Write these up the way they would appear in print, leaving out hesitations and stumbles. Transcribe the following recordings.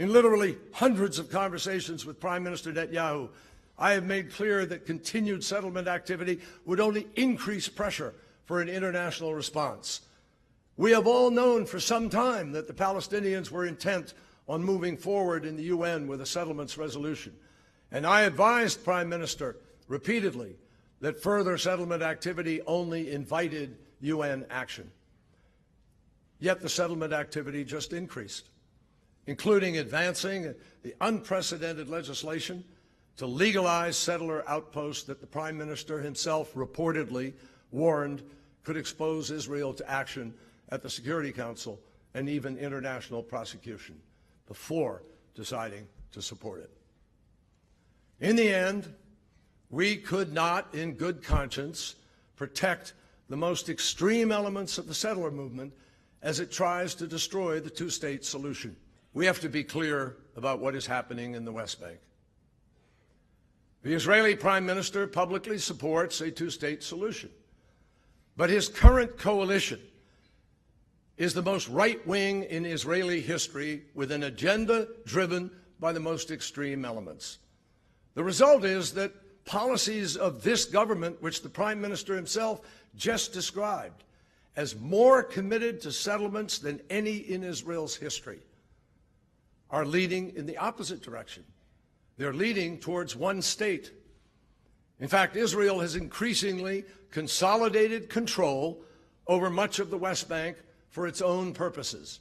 In literally hundreds of conversations with Prime Minister Netanyahu, I have made clear that continued settlement activity would only increase pressure for an international response. We have all known for some time that the Palestinians were intent on moving forward in the UN with a settlements resolution. And I advised Prime Minister repeatedly that further settlement activity only invited UN action. Yet the settlement activity just increased, including advancing the unprecedented legislation to legalize settler outposts that the Prime Minister himself reportedly warned could expose Israel to action at the Security Council and even international prosecution before deciding to support it. In the end, we could not, in good conscience, protect the most extreme elements of the settler movement as it tries to destroy the two-state solution. We have to be clear about what is happening in the West Bank. The Israeli Prime Minister publicly supports a two-state solution, but his current coalition is the most right-wing in Israeli history, with an agenda driven by the most extreme elements. The result is that policies of this government, which the Prime Minister himself just described as more committed to settlements than any in Israel's history, are leading in the opposite direction. They're leading towards one state. In fact, Israel has increasingly consolidated control over much of the West Bank for its own purposes,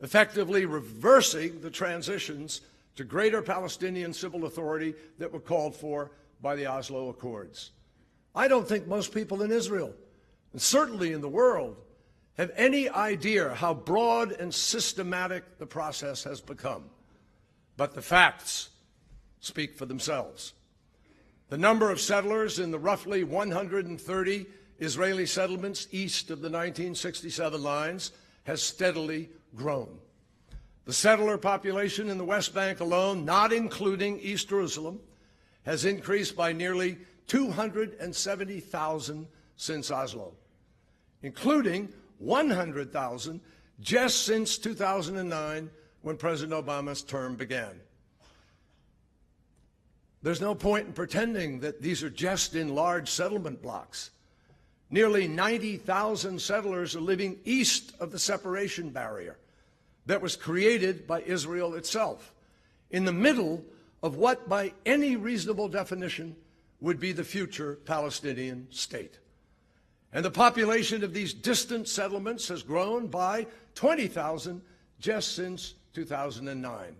effectively reversing the transitions to greater Palestinian civil authority that were called for by the Oslo Accords. I don't think most people in Israel, and certainly in the world, have any idea how broad and systematic the process has become. But the facts speak for themselves. The number of settlers in the roughly 130 Israeli settlements east of the 1967 lines has steadily grown. The settler population in the West Bank alone, not including East Jerusalem, has increased by nearly 270,000 since Oslo, including 100,000 just since 2009, when President Obama's term began. There's no point in pretending that these are just in large settlement blocks. Nearly 90,000 settlers are living east of the separation barrier that was created by Israel itself, in the middle of what, by any reasonable definition, would be the future Palestinian state. And the population of these distant settlements has grown by 20,000 just since 2009.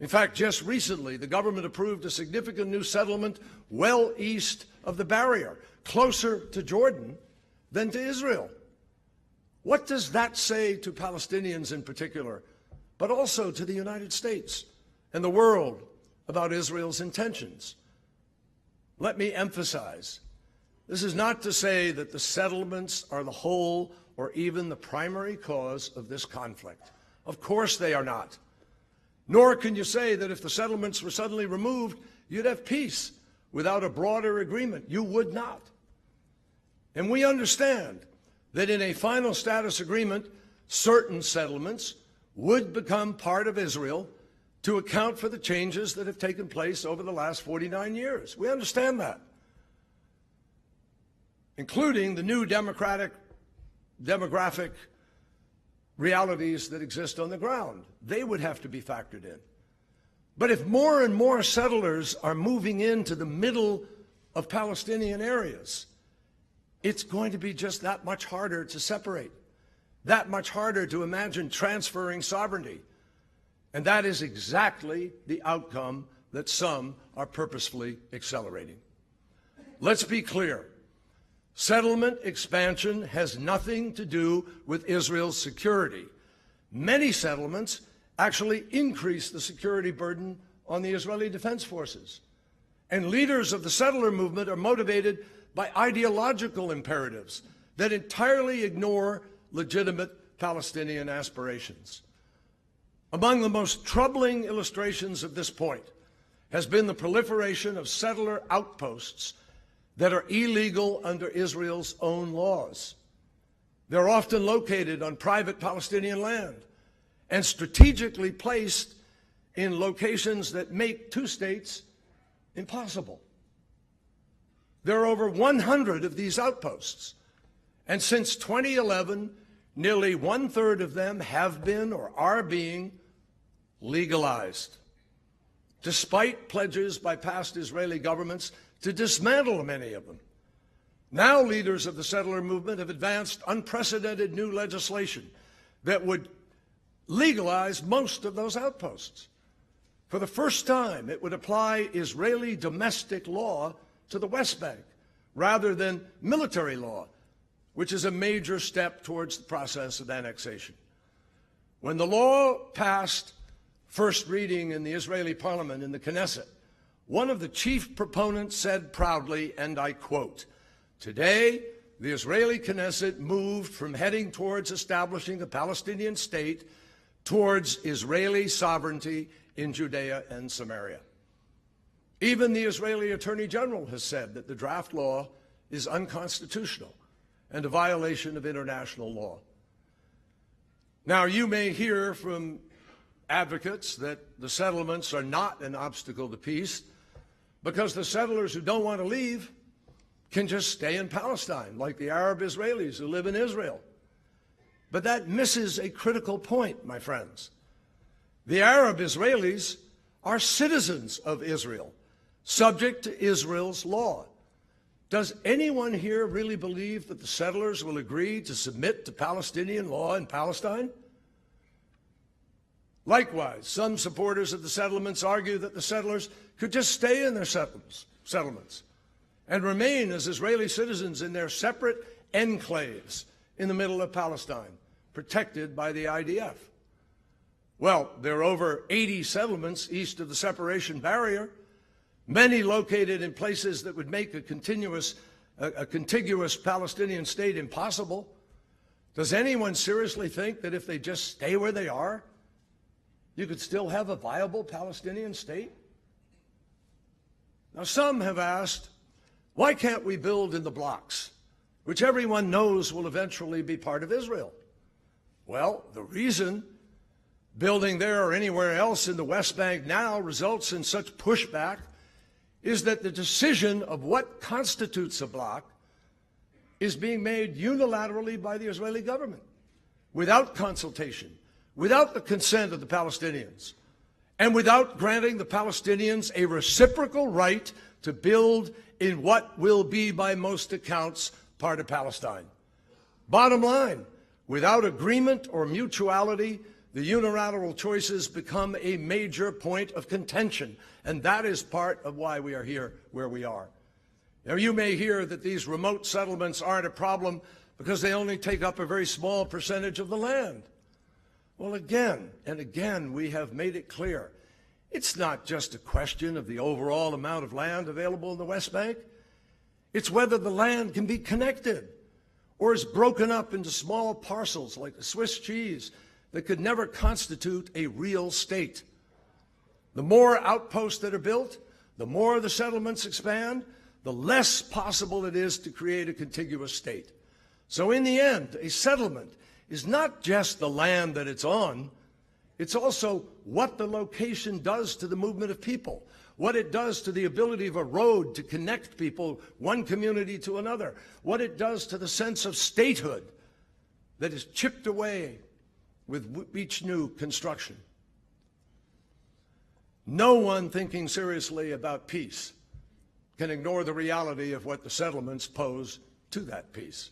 In fact, just recently, the government approved a significant new settlement well east of the barrier, closer to Jordan than to Israel. What does that say to Palestinians in particular, but also to the United States and the world about Israel's intentions? Let me emphasize, this is not to say that the settlements are the whole or even the primary cause of this conflict. Of course they are not. Nor can you say that if the settlements were suddenly removed, you'd have peace without a broader agreement. You would not. And we understand that in a final status agreement, certain settlements would become part of Israel to account for the changes that have taken place over the last 49 years. We understand that, including the new demographic realities that exist on the ground. They would have to be factored in. But if more and more settlers are moving into the middle of Palestinian areas, it's going to be just that much harder to separate, that much harder to imagine transferring sovereignty. And that is exactly the outcome that some are purposefully accelerating. Let's be clear. Settlement expansion has nothing to do with Israel's security. Many settlements actually increase the security burden on the Israeli Defense Forces. And leaders of the settler movement are motivated by ideological imperatives that entirely ignore legitimate Palestinian aspirations. Among the most troubling illustrations of this point has been the proliferation of settler outposts that are illegal under Israel's own laws. They're often located on private Palestinian land and strategically placed in locations that make two states impossible. There are over 100 of these outposts, and since 2011, nearly 1/3 of them have been or are being legalized, despite pledges by past Israeli governments to dismantle many of them. Now leaders of the settler movement have advanced unprecedented new legislation that would legalize most of those outposts. For the first time, it would apply Israeli domestic law to the West Bank rather than military law, which is a major step towards the process of annexation. When the law passed first reading in the Israeli parliament, in the Knesset, one of the chief proponents said proudly, and I quote, "Today, the Israeli Knesset moved from heading towards establishing a Palestinian state towards Israeli sovereignty in Judea and Samaria." Even the Israeli Attorney General has said that the draft law is unconstitutional and a violation of international law. Now, you may hear from advocates that the settlements are not an obstacle to peace because the settlers who don't want to leave can just stay in Palestine, like the Arab Israelis who live in Israel. But that misses a critical point, my friends. The Arab Israelis are citizens of Israel, subject to Israel's law. Does anyone here really believe that the settlers will agree to submit to Palestinian law in Palestine? Likewise, some supporters of the settlements argue that the settlers could just stay in their settlements and remain as Israeli citizens in their separate enclaves in the middle of Palestine, protected by the IDF. Well, there are over 80 settlements east of the separation barrier, many located in places that would make a contiguous Palestinian state impossible. Does anyone seriously think that if they just stay where they are, you could still have a viable Palestinian state? Now, some have asked, why can't we build in the blocks, which everyone knows will eventually be part of Israel? Well, the reason building there or anywhere else in the West Bank now results in such pushback is that the decision of what constitutes a bloc is being made unilaterally by the Israeli government, without consultation, without the consent of the Palestinians, and without granting the Palestinians a reciprocal right to build in what will be, by most accounts, part of Palestine. Bottom line, without agreement or mutuality, the unilateral choices become a major point of contention, and that is part of why we are here where we are. Now, you may hear that these remote settlements aren't a problem because they only take up a very small percentage of the land. Well, again and again, we have made it clear. It's not just a question of the overall amount of land available in the West Bank. It's whether the land can be connected or is broken up into small parcels like a Swiss cheese that could never constitute a real state. The more outposts that are built, the more the settlements expand, the less possible it is to create a contiguous state. So in the end, a settlement is not just the land that it's on, it's also what the location does to the movement of people, what it does to the ability of a road to connect people, one community to another, what it does to the sense of statehood that is chipped away with each new construction. No one thinking seriously about peace can ignore the reality of what the settlements pose to that peace.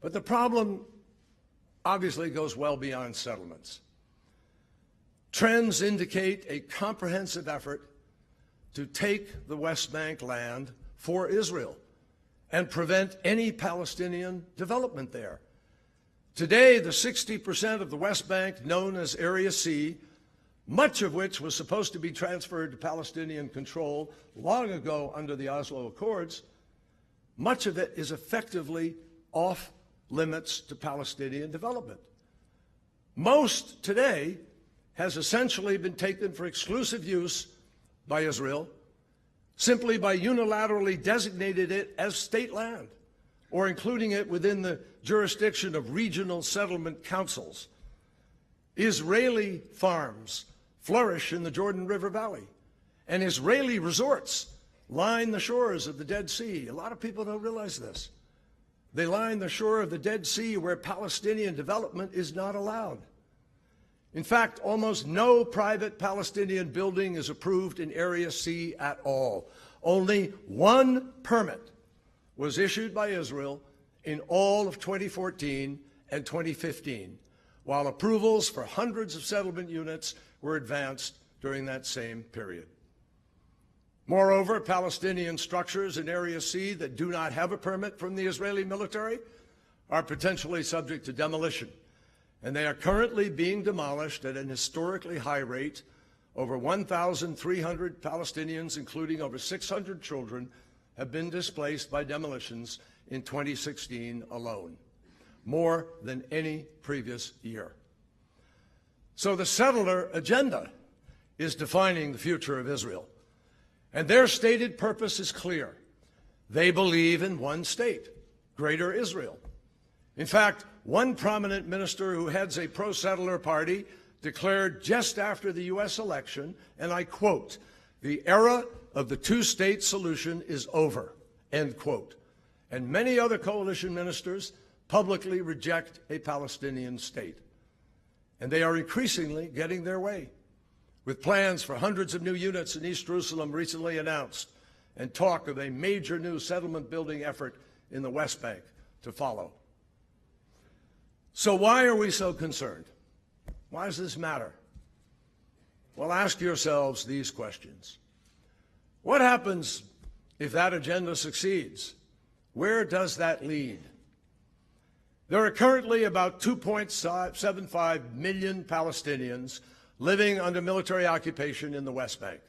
But the problem obviously goes well beyond settlements. Trends indicate a comprehensive effort to take the West Bank land for Israel and prevent any Palestinian development there. Today, the 60% of the West Bank known as Area C, much of which was supposed to be transferred to Palestinian control long ago under the Oslo Accords, much of it is effectively off limits to Palestinian development. Most today has essentially been taken for exclusive use by Israel simply by unilaterally designating it as state land or including it within the jurisdiction of regional settlement councils. Israeli farms flourish in the Jordan River Valley, and Israeli resorts line the shores of the Dead Sea. A lot of people don't realize this. They line the shore of the Dead Sea where Palestinian development is not allowed. In fact, almost no private Palestinian building is approved in Area C at all. Only one permit was issued by Israel in all of 2014 and 2015, while approvals for hundreds of settlement units were advanced during that same period. Moreover, Palestinian structures in Area C that do not have a permit from the Israeli military are potentially subject to demolition, and they are currently being demolished at an historically high rate. Over 1,300 Palestinians, including over 600 children, have been displaced by demolitions in 2016 alone, more than any previous year. So the settler agenda is defining the future of Israel, and their stated purpose is clear. They believe in one state, Greater Israel. In fact, one prominent minister who heads a pro-settler party declared just after the U.S. election, and I quote, "The era of the two-state solution is over," end quote. And many other coalition ministers publicly reject a Palestinian state. And they are increasingly getting their way, with plans for hundreds of new units in East Jerusalem recently announced, and talk of a major new settlement building effort in the West Bank to follow. So why are we so concerned? Why does this matter? Well, ask yourselves these questions. What happens if that agenda succeeds? Where does that lead? There are currently about 2.75 million Palestinians living under military occupation in the West Bank,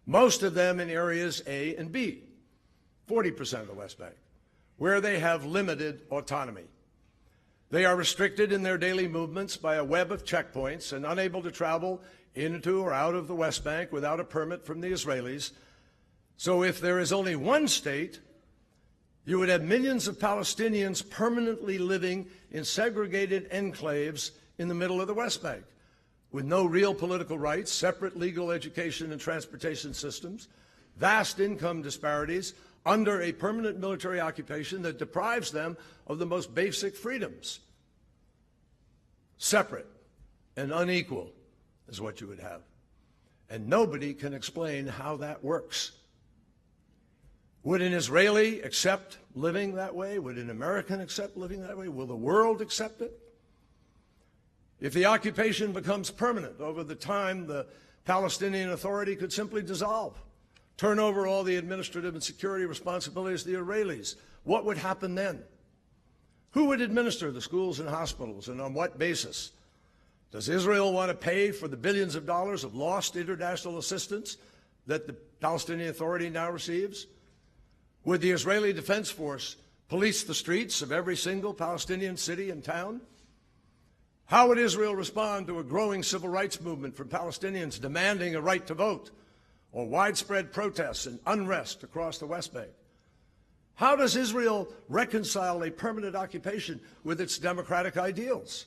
most of them in areas A and B, 40% of the West Bank, where they have limited autonomy. They are restricted in their daily movements by a web of checkpoints and unable to travel into or out of the West Bank without a permit from the Israelis. So if there is only one state, you would have millions of Palestinians permanently living in segregated enclaves in the middle of the West Bank, with no real political rights, separate legal education and transportation systems, vast income disparities, under a permanent military occupation that deprives them of the most basic freedoms. Separate and unequal is what you would have. And nobody can explain how that works. Would an Israeli accept living that way? Would an American accept living that way? Will the world accept it? If the occupation becomes permanent over the time, the Palestinian Authority could simply dissolve, turn over all the administrative and security responsibilities to the Israelis. What would happen then? Who would administer the schools and hospitals, and on what basis? Does Israel want to pay for the billions of dollars of lost international assistance that the Palestinian Authority now receives? Would the Israeli Defense Force police the streets of every single Palestinian city and town? How would Israel respond to a growing civil rights movement from Palestinians demanding a right to vote, or widespread protests and unrest across the West Bank? How does Israel reconcile a permanent occupation with its democratic ideals?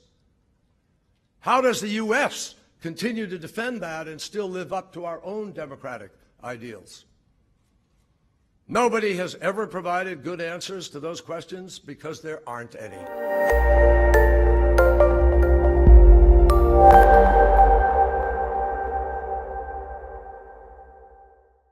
How does the U.S. continue to defend that and still live up to our own democratic ideals? Nobody has ever provided good answers to those questions because there aren't any.